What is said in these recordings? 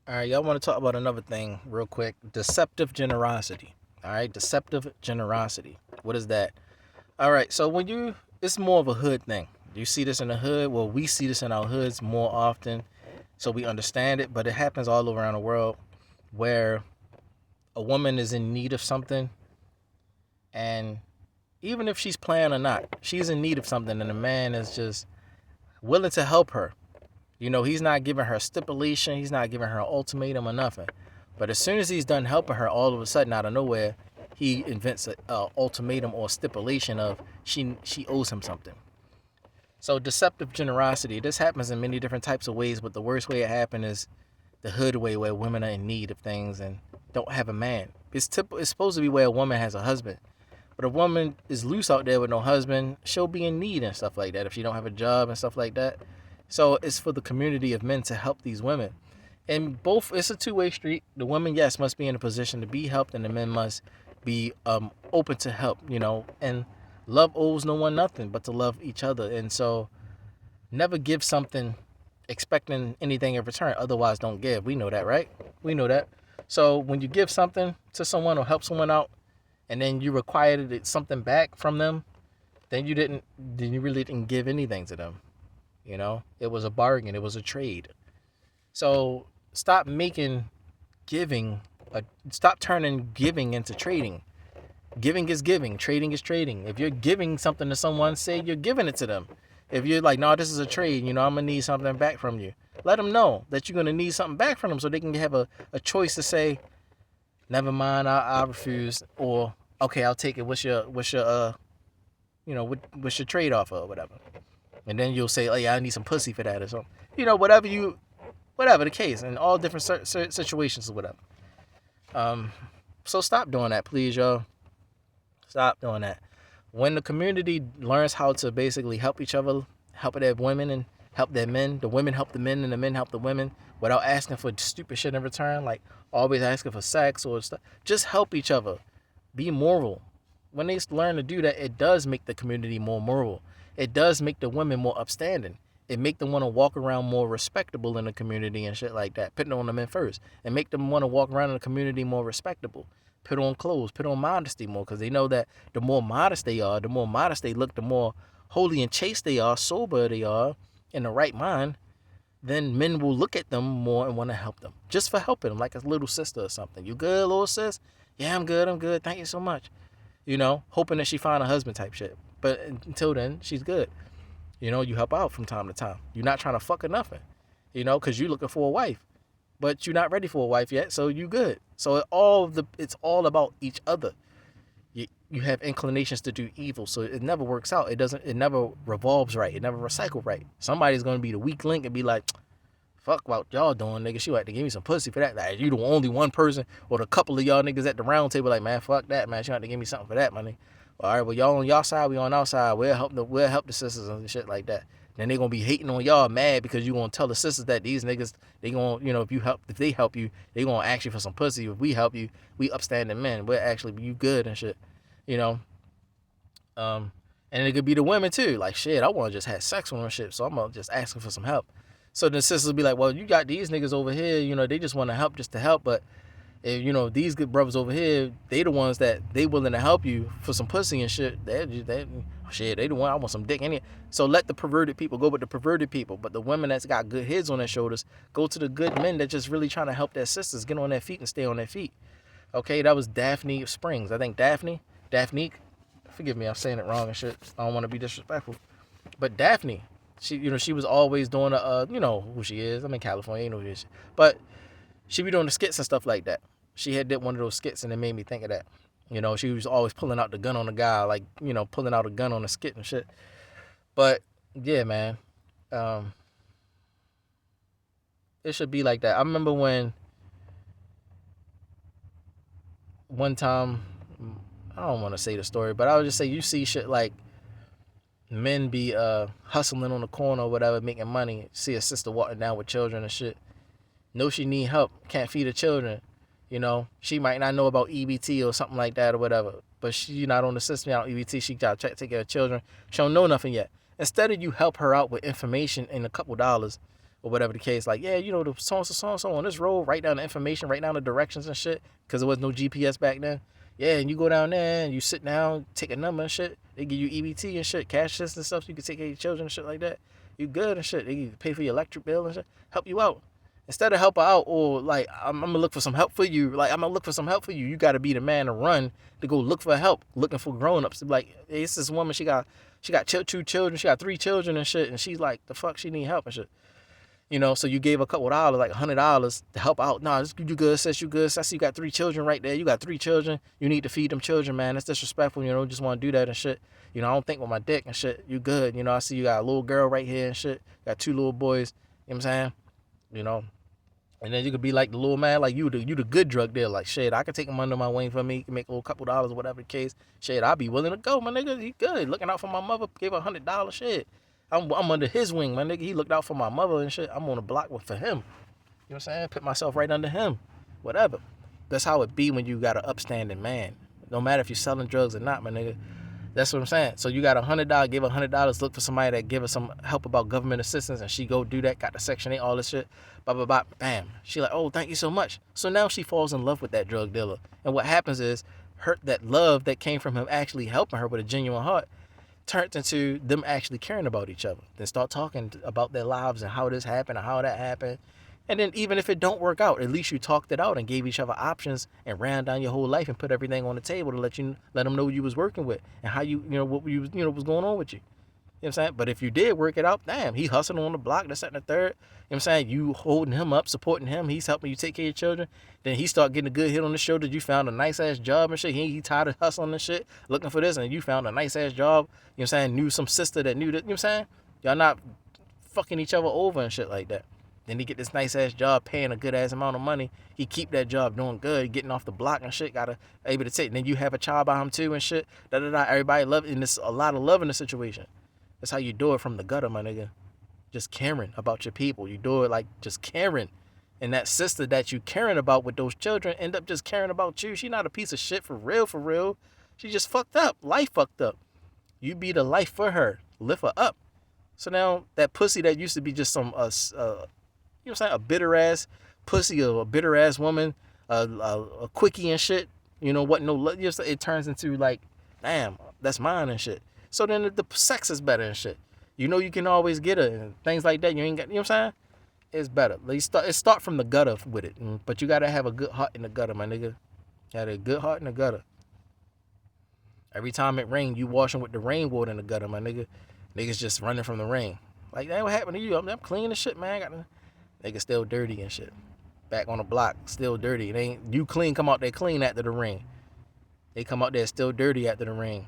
All right, y'all want to talk about another thing real quick. Deceptive generosity. All right, deceptive generosity. What is that? All right, so it's more of a hood thing. You see this in the hood. Well, we see this in our hoods more often, so we understand it. But it happens all around the world, where a woman is in need of something, and even if she's playing or not, she's in need of something, and the man is just willing to help her. He's not giving her a stipulation. He's not giving her an ultimatum or nothing. But as soon as he's done helping her, all of a sudden, out of nowhere, he invents a ultimatum or stipulation of she owes him something. So deceptive generosity. This happens in many different types of ways, but the worst way it happens is the hood way, where women are in need of things and don't have a man. It's supposed to be where a woman has a husband. But if a woman is loose out there with no husband, she'll be in need and stuff like that if she don't have a job and stuff like that. So it's for the community of men to help these women. And both, it's a two-way street. The women, yes, must be in a position to be helped, and the men must be open to help, And love owes no one nothing but to love each other. And so never give something expecting anything in return. Otherwise, don't give. We know that, right? We know that. So when you give something to someone or help someone out, and then you required something back from them, then you really didn't give anything to them. It was a bargain. It was a trade. So stop making giving, stop turning giving into trading. Giving is giving. Trading is trading. If you're giving something to someone, say you're giving it to them. If you're like, no, this is a trade, I'm going to need something back from you. Let them know that you're going to need something back from them so they can have a choice to say, never mind, I refuse. Or, okay, I'll take it. What's your what's your trade offer or whatever. And then you'll say, oh yeah, I need some pussy for that or something. Whatever the case, in all different situations or whatever. So stop doing that, please, y'all. Stop doing that. When the community learns how to basically help each other, help their women and help their men, the women help the men and the men help the women without asking for stupid shit in return, like always asking for sex or stuff. Just help each other. Be moral. When they learn to do that, it does make the community more moral. It does make the women more upstanding. It make them want to walk around more respectable in the community and shit like that. Putting on the men first. And make them want to walk around in the community more respectable. Put on clothes, put on modesty more, because they know that the more modest they are, the more modest they look, the more holy and chaste they are, sober they are, in the right mind, then men will look at them more and want to help them. Just for helping them, like a little sister or something. You good, little sis? Yeah, I'm good. Thank you so much. Hoping that she find a husband type shit. But until then, she's good. You help out from time to time. You're not trying to fuck or nothing, because you're looking for a wife. But you're not ready for a wife yet, so you good. So it's all about each other. You have inclinations to do evil, so it never works out. It never revolves right. It never recycles right. Somebody's gonna be the weak link and be like, fuck what y'all doing, nigga. She had to give me some pussy for that. Like, you the only one person or the couple of y'all niggas at the round table like, man, fuck that, man. She had to give me something for that, money. All right, well, y'all on y'all side, we on our side. We'll help the sisters and shit like that. Then they gonna be hating on y'all mad because you gonna tell the sisters that these niggas, they gonna, if they help you, they gonna ask you for some pussy. If we help you, we upstanding men. We're actually you good and shit, you know. And it could be the women too. Like, shit, I want to just have sex with them and shit, so I'm gonna just asking for some help. So the sisters be like, well, you got these niggas over here, they just want to help just to help, but if, these good brothers over here, they the ones that they willing to help you for some pussy and shit. They the one, I want some dick in it. So let the perverted people go with the perverted people, but the women that's got good heads on their shoulders go to the good men that just really trying to help their sisters get on their feet and stay on their feet. Okay, that was Daphne Springs. I think Daphne, forgive me, I'm saying it wrong and shit. I don't want to be disrespectful, but Daphne, she was always doing who she is. I'm in California, you know who she is, but she be doing the skits and stuff like that. She did one of those skits and it made me think of that. She was always pulling out the gun on the guy, like, pulling out a gun on the skit and shit. But yeah, man, it should be like that. I remember when one time, I don't want to say the story, but I would just say you see shit like men be hustling on the corner or whatever, making money, see a sister walking down with children and shit. Know she need help, can't feed her children. She might not know about EBT or something like that or whatever, but she not on the system out EBT. She got to take care of children. She don't know nothing yet. Instead of you help her out with information and a couple dollars, or whatever the case. Like, yeah, the so and so on this road, write down the information, write down the directions and shit, because there was no GPS back then. Yeah, and you go down there and you sit down, take a number and shit. They give you EBT and shit, cash assistance and stuff, so you can take care of your children and shit like that. You good and shit. They pay for your electric bill and shit, help you out. Instead of help her out, or like, I'm gonna look for some help for you. Like, I'm gonna look for some help for you. You gotta be the man to run to go look for help, looking for grown ups. Like, hey, it's this woman. She got two children. She got 3 children and shit. And she's like, the fuck, she need help and shit. So you gave a couple of dollars, like $100 to help out. Nah, you good, sis, you good. I see you got 3 children right there. You got 3 children. You need to feed them children, man. It's disrespectful, just want to do that and shit. I don't think with my dick and shit. You good. I see you got a little girl right here and shit. Got 2 little boys. You know what I'm saying? And then you could be like the little man, like you the good drug dealer. Like, shit, I can take him under my wing for me. He can make a little couple dollars or whatever the case. Shit, I'll be willing to go, my nigga. He good. Looking out for my mother. Gave her $100. Shit. I'm under his wing, my nigga. He looked out for my mother and shit. I'm on the block for him. You know what I'm saying? Put myself right under him. Whatever. That's how it be when you got an upstanding man. No matter if you're selling drugs or not, my nigga. That's what I'm saying. So you got $100, give her $100, look for somebody that give her some help about government assistance, and she go do that, got the Section 8, all this shit, blah, blah, blah, bam. She like, oh, thank you so much. So now she falls in love with that drug dealer. And what happens is, that love that came from him actually helping her with a genuine heart turns into them actually caring about each other. Then start talking about their lives and how this happened and how that happened. And then even if it don't work out, at least you talked it out and gave each other options and ran down your whole life and put everything on the table to let them know what you was working with and how what was going on with you. You know what I'm saying? But if you did work it out, damn, he hustling on the block, that's at the third. You know what I'm saying? You holding him up, supporting him, he's helping you take care of your children. Then he start getting a good hit on the shoulder. You found a nice ass job and shit. He tired of hustling and shit, looking for this, and you found a nice ass job. You know what I'm saying? Knew some sister that knew that. You know what I'm saying? Y'all not fucking each other over and shit like that. Then he get this nice ass job, paying a good ass amount of money. He keep that job doing good, getting off the block and shit. Able to take. And then you have a child by him too and shit. Everybody love it, and there's a lot of love in the situation. That's how you do it from the gutter, my nigga. Just caring about your people. You do it like just caring. And that sister that you caring about with those children end up just caring about you. She not a piece of shit for real, for real. She just fucked up. Life fucked up. You be the life for her. Lift her up. So now that pussy that used to be just some you know what I'm saying, a bitter ass pussy or a bitter ass woman, a quickie and shit, it turns into like, damn, that's mine and shit. So then the sex is better and shit. You can always get her and things like that. You ain't got, you know what I'm saying? It's better. It start from the gutter with it, but you gotta have a good heart in the gutter, my nigga. Got a good heart in the gutter. Every time it rain, you washing with the rainwater in the gutter, my nigga. Niggas just running from the rain. Like, that what happened to you? I'm clean as shit, man. Niggas still dirty and shit. Back on the block, still dirty. It ain't you clean, come out there clean after the rain. They come out there still dirty after the rain.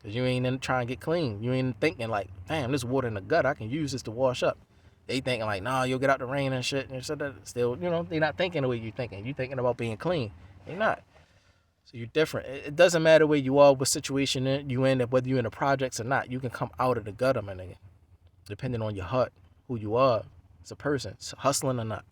Cause you ain't in trying to get clean. You ain't thinking like, damn, this water in the gut, I can use this to wash up. They thinking like, nah, you'll get out the rain and shit. And so that still, they not thinking the way you thinking. You thinking about being clean. They not. So you're different. It doesn't matter where you are, what situation you in, whether you're in the projects or not. You can come out of the gutter, my nigga. Depending on your heart, who you are as a person, hustling or not.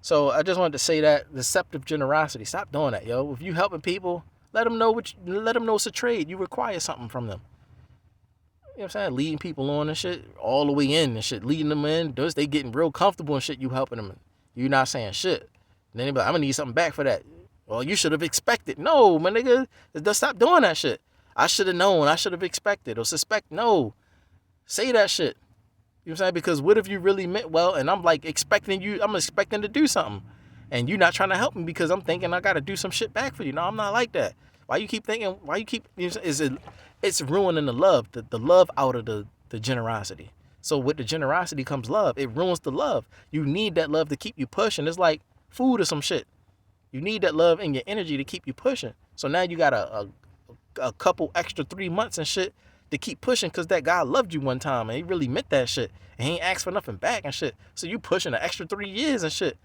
So I just wanted to say that deceptive generosity. Stop doing that, yo. If you helping people, let them know it's a trade. You require something from them. You know what I'm saying? Leading people on and shit, all the way in and shit, leading them in. They getting real comfortable and shit. You helping them. You not saying shit. And then they be like, I'm gonna need something back for that. Well, you should have expected. No, my nigga, just stop doing that shit. I should have known. I should have expected or suspect. No, say that shit. You know what I'm saying? Because what if you really meant well and I'm like expecting to do something and you're not trying to help me because I'm thinking I got to do some shit back for you. No, I'm not like that. It's ruining the love, the love out of the generosity. So with the generosity comes love. It ruins the love. You need that love to keep you pushing. It's like food or some shit. You need that love and your energy to keep you pushing. So now you got a couple extra 3 months and shit to keep pushing because that guy loved you one time and he really meant that shit. And he ain't asked for nothing back and shit. So you pushing an extra 3 years and shit.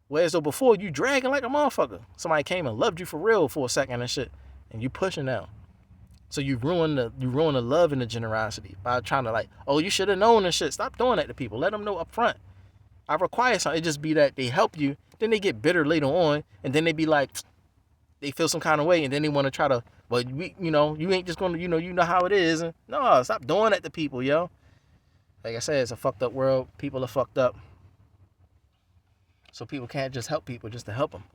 Whereas though before you dragging like a motherfucker. Somebody came and loved you for real for a second and shit. And you pushing now. So you ruin the love and the generosity by trying to like, oh, you should have known and shit. Stop doing that to people. Let them know up front. I require something. It just be that they help you. Then they get bitter later on. And then they be like, they feel some kind of way. And then they want to try to, well, you ain't just going to, you know how it is. No, stop doing that to people, yo. Like I said, it's a fucked up world. People are fucked up. So people can't just help people just to help them.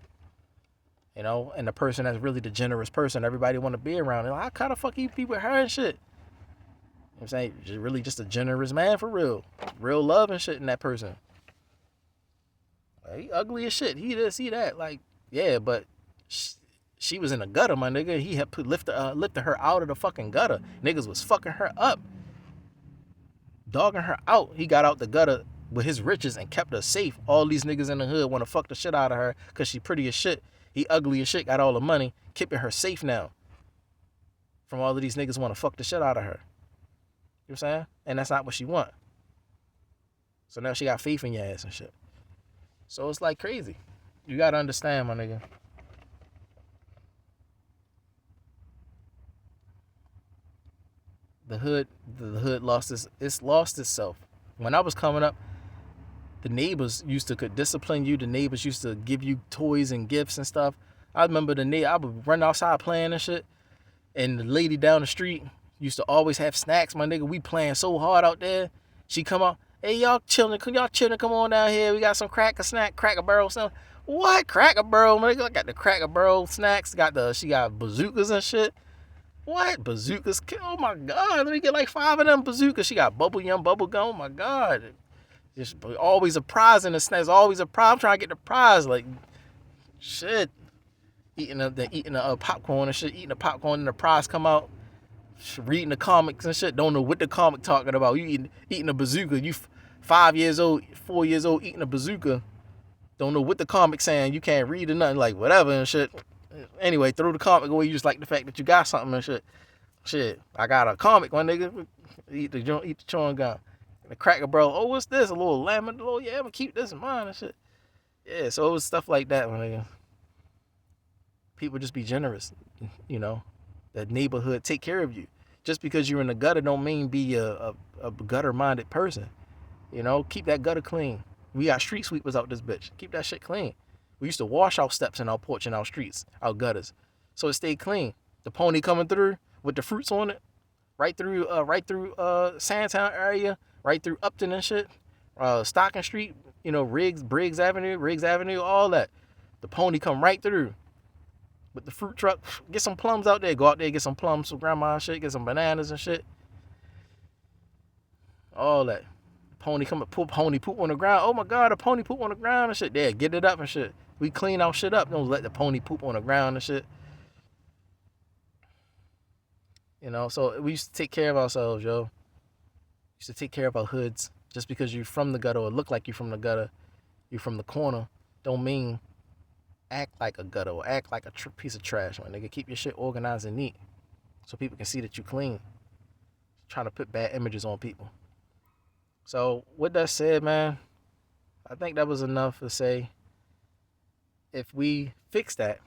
And the person that's really the generous person, everybody want to be around. Like, how kind of fuck you people her and shit? I'm saying, just really just a generous man for real love and shit in that person. Like, he ugly as shit. He did see that, like, yeah, but she was in the gutter, my nigga. He had lifted her out of the fucking gutter. Niggas was fucking her up, dogging her out. He got out the gutter with his riches and kept her safe. All these niggas in the hood want to fuck the shit out of her because she pretty as shit. He ugly as shit, got all the money, keeping her safe now. From all of these niggas want to fuck the shit out of her. You know what I'm saying? And that's not what she want. So now she got faith in your ass and shit. So it's like crazy. You gotta understand, my nigga. The hood lost itself. When I was coming up, the neighbors used to could discipline you. The neighbors used to give you toys and gifts and stuff. I remember I would run outside playing and shit. And the lady down the street used to always have snacks, my nigga. We playing so hard out there. She come out, hey, y'all children, come on down here. We got some Cracker Barrel stuff. What? Cracker Barrel, my nigga? I got the Cracker Barrel snacks. She got bazookas and shit. What? Bazookas? Oh my God. Let me get like 5 of them bazookas. She got bubble gum. Oh my God. Just always a prize in the snacks. Always a prize. I'm trying to get the prize. Like, shit. Eating the popcorn and shit. Eating the popcorn and the prize come out. Reading the comics and shit. Don't know what the comic talking about. You eating a bazooka. You 5 years old, 4 years old eating a bazooka. Don't know what the comic saying. You can't read or nothing. Like, whatever and shit. Anyway, throw the comic away. You just like the fact that you got something and shit. Shit. I got a comic, my nigga. Eat the chewing gum. The Cracker Barrel, oh, what's this? A little lemon? Oh, yeah, I'm gonna keep this in mind and shit. Yeah, so it was stuff like that, my nigga. People just be generous, That neighborhood take care of you. Just because you're in the gutter don't mean be a gutter-minded person. Keep that gutter clean. We got street sweepers out this bitch. Keep that shit clean. We used to wash our steps in our porch and our streets, our gutters, so it stayed clean. The pony coming through with the fruits on it, right through Sandtown area, right through Upton and shit, Stockton Street, Briggs Avenue, all that. The pony come right through with the fruit truck. Get some plums out there. Go out there, get some plums for grandma and shit. Get some bananas and shit. All that. Pony come and pony poop on the ground. Oh my God, a pony poop on the ground and shit. Yeah, get it up and shit. We clean our shit up. Don't let the pony poop on the ground and shit. So we used to take care of ourselves, yo. We used to take care of our hoods. Just because you're from the gutter or look like you're from the gutter, you're from the corner, don't mean act like a gutter or act like a piece of trash, my nigga. Keep your shit organized and neat so people can see that you clean. Trying to put bad images on people. So with that said, man, I think that was enough to say if we fix that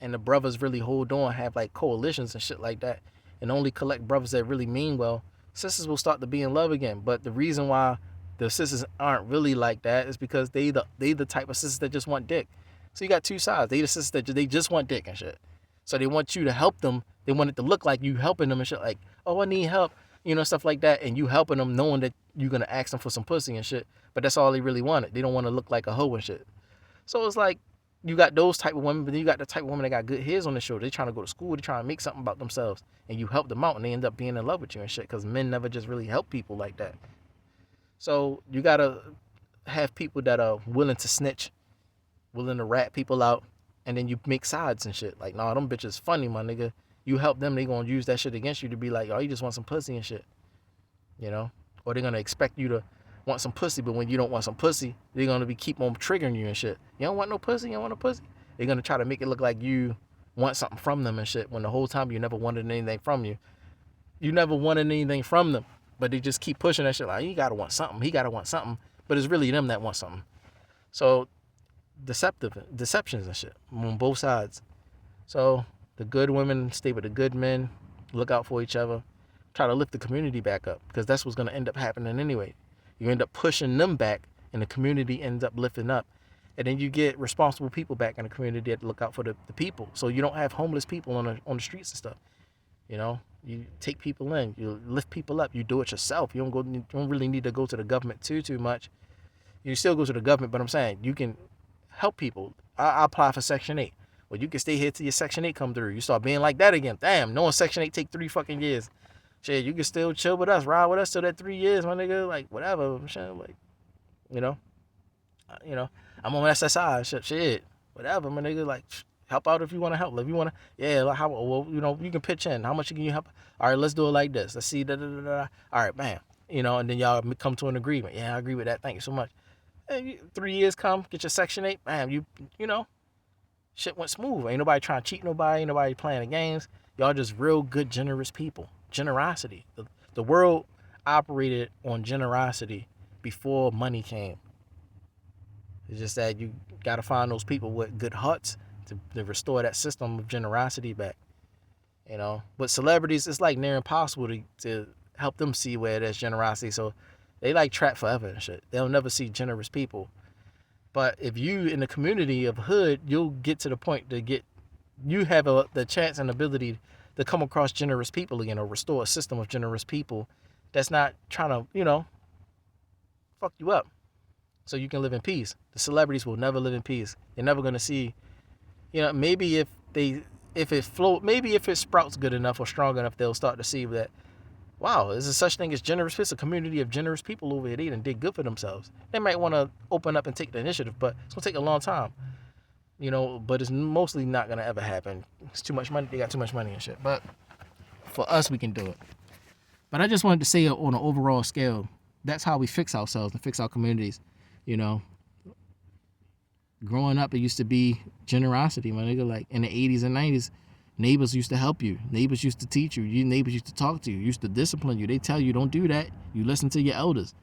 and the brothers really hold on, have like coalitions and shit like that, and only collect brothers that really mean well, sisters will start to be in love again. But the reason why the sisters aren't really like that is because they the type of sisters that just want dick. So you got two sides. They the sisters that they just want dick and shit. So they want you to help them. They want it to look like you helping them and shit. Like, oh, I need help, stuff like that. And you helping them knowing that you're going to ask them for some pussy and shit. But that's all they really wanted. They don't want to look like a hoe and shit. So it's like, you got those type of women, but then you got the type of women that got good heads on the shoulder. They trying to go to school. They trying to make something about themselves. And you help them out and they end up being in love with you and shit. Because men never just really help people like that. So you got to have people that are willing to snitch, willing to rat people out, and then you make sides and shit. Like, nah, them bitches funny, my nigga. You help them, they gonna use that shit against you to be like, oh, you just want some pussy and shit. Or they're gonna expect you to want some pussy, but when you don't want some pussy, they're gonna keep on triggering you and shit. You don't want no pussy, you don't want no pussy. They're gonna try to make it look like you want something from them and shit, when the whole time you never wanted anything from you. You never wanted anything from them, but they just keep pushing that shit like, you gotta want something, he gotta want something, but it's really them that want something. So deceptions and shit on both sides. So the good women stay with the good men, look out for each other, try to lift the community back up, because that's what's going to end up happening anyway. You end up pushing them back and the community ends up lifting up, and then you get responsible people back in the community that look out for the people, so you don't have homeless people on the streets and stuff. You take people in, you lift people up, you do it yourself. You don't really need to go to the government too much. You still go to the government, but I'm saying you can help people. I apply for Section 8. Well, you can stay here till your Section 8 come through. You start being like that again. Damn, knowing Section 8 take 3 fucking years. Shit, you can still chill with us, ride with us till that 3 years, my nigga. Like, whatever. Shit, like, you know, you know, I'm on SSI. Shit, whatever, my nigga. Like, help out if you want to help. If you want to, yeah, like how, well, you know, you can pitch in. How much can you help? All right, let's do it like this. Let's see, da da da da. All right, bam. You know, and then y'all come to an agreement. Yeah, I agree with that. Thank you so much. Hey, 3 years come, get your Section 8, bam. You know, shit went smooth. Ain't nobody trying to cheat nobody. Ain't nobody playing the games. Y'all just real good, generous people. Generosity. The world operated on generosity before money came. It's just that you got to find those people with good hearts to restore that system of generosity back. You know, but celebrities, it's like near impossible to help them see where there's generosity. So they like trapped forever and shit. They'll never see generous people. But if you in the community of hood, you'll get to the point to get, you have the chance and ability to come across generous people again, or restore a system of generous people that's not trying to, you know, fuck you up, so you can live in peace. The celebrities will never live in peace. They're never gonna see, you know, maybe if it sprouts good enough or strong enough, they'll start to see that, wow, there's a such thing as generous. It's a community of generous people over here. They done did good for themselves. They might want to open up and take the initiative, but it's gonna take a long time. You know, but it's mostly not gonna ever happen. It's too much money. They got too much money and shit. But for us, we can do it. But I just wanted to say on an overall scale, that's how we fix ourselves and fix our communities. You know, growing up, it used to be generosity, my nigga. Like in the 80s and 90s, neighbors used to help you. Neighbors used to teach you. Neighbors used to talk to you. Used to discipline you. They tell you don't do that. You listen to your elders.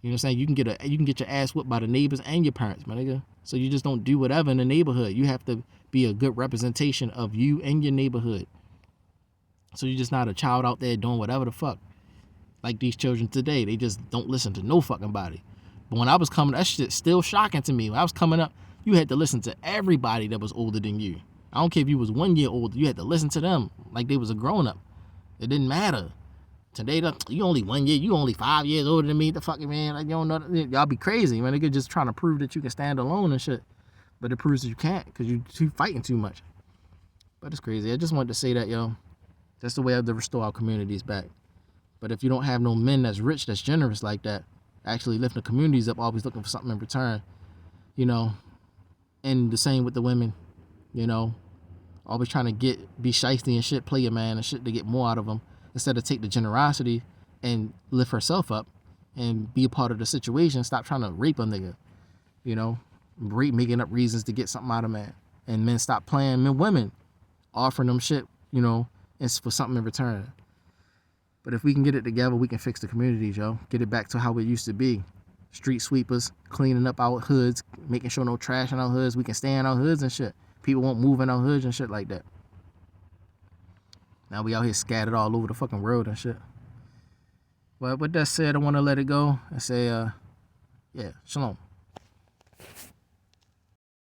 You know what I'm saying? You can get your ass whipped by the neighbors and your parents, my nigga. So you just don't do whatever in the neighborhood. You have to be a good representation of you and your neighborhood. So you're just not a child out there doing whatever the fuck. Like these children today, they just don't listen to no fucking body. But when I was coming, that shit's still shocking to me. When I was coming up, you had to listen to everybody that was older than you. I don't care if you was 1 year older, you had to listen to them like they was a grown up. It didn't matter. Today, you only 1 year, you only 5 years older than me, the fucking man. Like, you don't know, y'all be crazy, man. They're just trying to prove that you can stand alone and shit. But it proves that you can't, because you're fighting too much. But it's crazy. I just wanted to say that, yo. That's the way I have to restore our communities back. But if you don't have no men that's rich, that's generous like that, actually lifting the communities up, always looking for something in return, you know. And the same with the women, you know. Always trying to be shiesty and shit, play your man and shit to get more out of them, instead of take the generosity and lift herself up and be a part of the situation. Stop trying to rape a nigga, you know, making up reasons to get something out of man. And men stop playing women, offering them shit, you know, and for something in return. But if we can get it together, we can fix the communities, yo. Get it back to how it used to be. Street sweepers, cleaning up our hoods, making sure no trash in our hoods. We can stay in our hoods and shit. People won't move in our hoods and shit like that. Now we out here scattered all over the fucking world and shit. But with that said, I want to let it go and say, yeah, shalom.